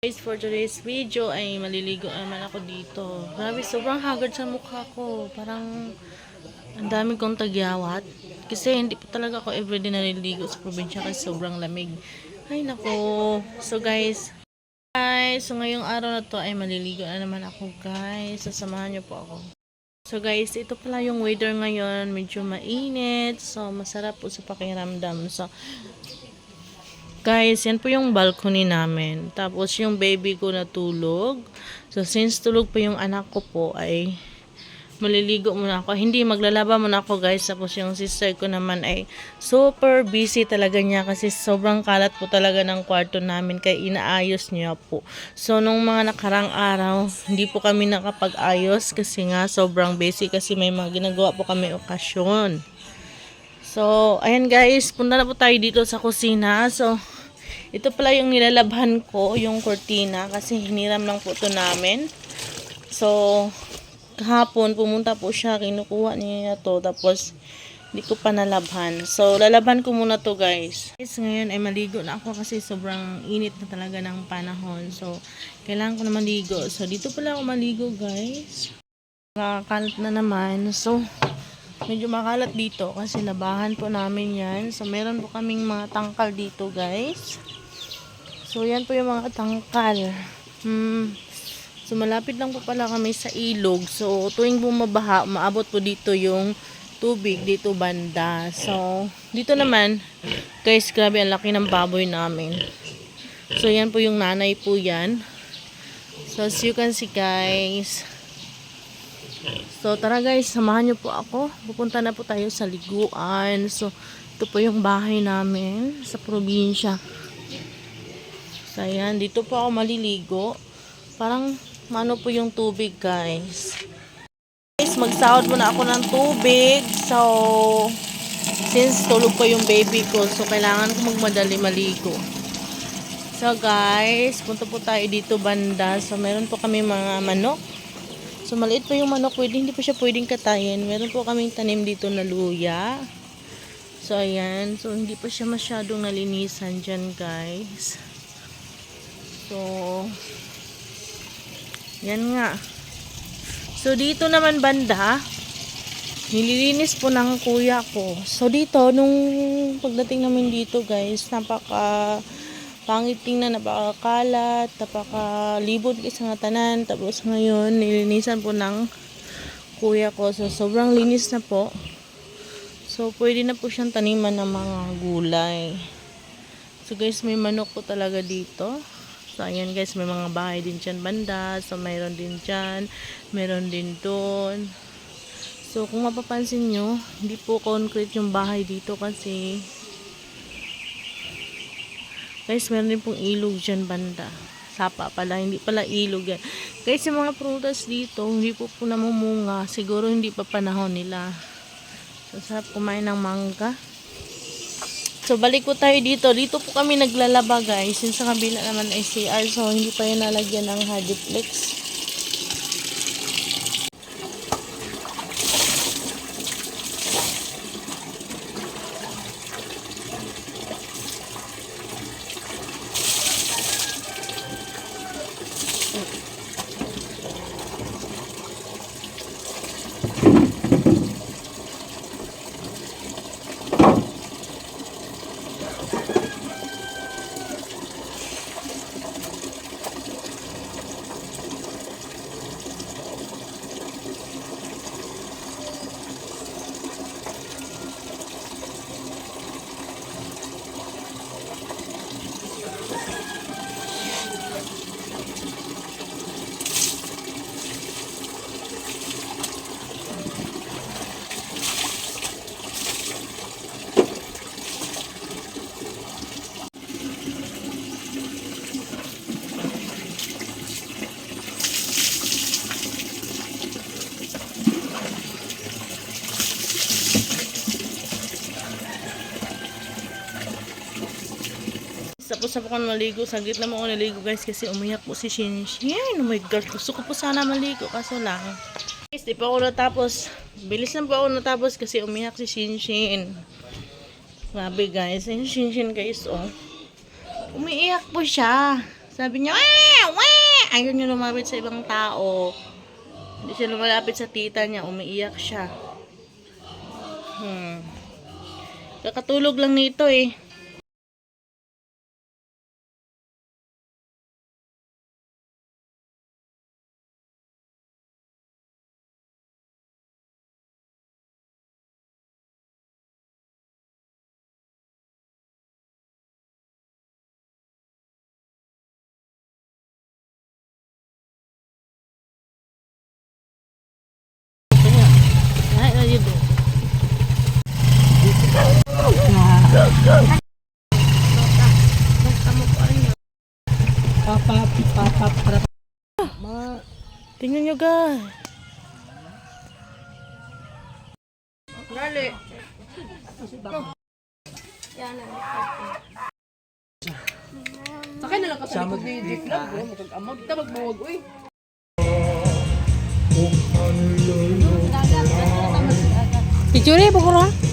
Guys, for today's video ay maliligo naman ako dito. Grabe, sobrang haggard sa mukha ko. Parang ang dami kong tagyawat. Kasi hindi po talaga ako everyday naliligo sa probinsya kasi sobrang lamig. Ay nako. So guys, so ngayong araw na to ay maliligo na naman ako guys. Sasamahan niyo po ako. So guys, ito pala yung weather ngayon. Medyo mainit. So masarap po sa pakiramdam. So guys, yan po yung balcony namin. Tapos yung baby ko natulog. So since tulog pa yung anak ko po ay maliligo muna ako. Hindi, maglalaba muna ako guys. Tapos yung sister ko naman ay super busy talaga niya kasi sobrang kalat po talaga ng kwarto namin kaya inaayos niya po. So nung mga nakarang araw, hindi po kami nakapag-ayos kasi nga sobrang busy kasi may mga ginagawa po kami okasyon. So, ayan guys, punta na po tayo dito sa kusina. So, ito pala yung nilalabhan ko, yung cortina, kasi hiniram lang po ito namin. So, kahapon pumunta po siya, kinukuha niya to, tapos hindi ko pa nalabhan. So, lalabhan ko muna to guys. Guys, ngayon ay maligo na ako kasi sobrang init na talaga ng panahon. So, kailangan ko na maligo. So, dito pala ako maligo guys. Nakakalat na naman. So, medyo makalat dito kasi labahan po namin yan. So, meron po kaming mga tangkal dito guys. So, yan po yung mga tangkal. So, malapit lang po pala kami sa ilog. So, tuwing bumabaha, maabot po dito yung tubig dito banda. So, dito naman, guys, grabe ang laki ng baboy namin. So, yan po yung nanay po yan. So, as you can see guys. So, tara guys, samahan nyo po ako. Pupunta na po tayo sa liguan. So, ito po yung bahay namin sa probinsya. So, ayan, dito po ako maliligo. Parang, mano po yung tubig guys. Guys, magsahod muna ako ng tubig. So, since tulog pa yung baby ko, so kailangan ko magmadali maligo. So, guys, punta po tayo dito banda. So, meron po kami mga manok. So, maliit pa yung manok, hindi pa siya pwedeng katayin. Meron po kaming tanim dito na luya. So, ayan. So, hindi pa siya masyadong nalinisan dyan, guys. So, yan nga. So, dito naman banda, nililinis po ng kuya ko. So, dito, nung pagdating namin dito, guys, napaka pangit tingnan, napakakalat, napakalibot sa nga tanan. Tapos ngayon, nilinisan po ng kuya ko. So, sobrang linis na po. So, pwede na po siyang taniman ng mga gulay. So, guys, may manok po talaga dito. So, ayan guys, may mga bahay din dyan banda. So, mayroon din dyan. Mayroon din doon. So, kung mapapansin nyo, hindi po concrete yung bahay dito kasi guys, meron din pong ilog dyan banda. Sapa pala, hindi pala ilog yan. Guys, yung mga prutas dito, hindi po namumunga. Siguro hindi pa panahon nila. So, sarap kumain ng mangga. So, balik po tayo dito. Dito po kami naglalaba guys. Yung sa kabila naman ay CR. So, hindi pa yun nalagyan ng Hardiplex. Tapos na po ako maligo. Saglit na mo ako naligo guys kasi umiyak po si Shinshin. Oh my God. Gusto ko po sana maligo kaso lang. Guys, di pa ako natapos. Bilis lang po ako natapos kasi umiyak si Shinshin. Grabe guys. Ayun Shinshin guys oh. Umiiyak po siya. Sabi niya, weh, weh! Ayaw niya lumapit sa ibang tao. Hindi siya lumalapit sa tita niya, umiiyak siya. Kakatulog lang nito eh. Ay, ay, yun. Tingnan nyo guys. Gali. Sakay na lang ka sa likod ni J-Club. Magkagamag. Tabag mawag, uy. Picture eh, bukuro ha?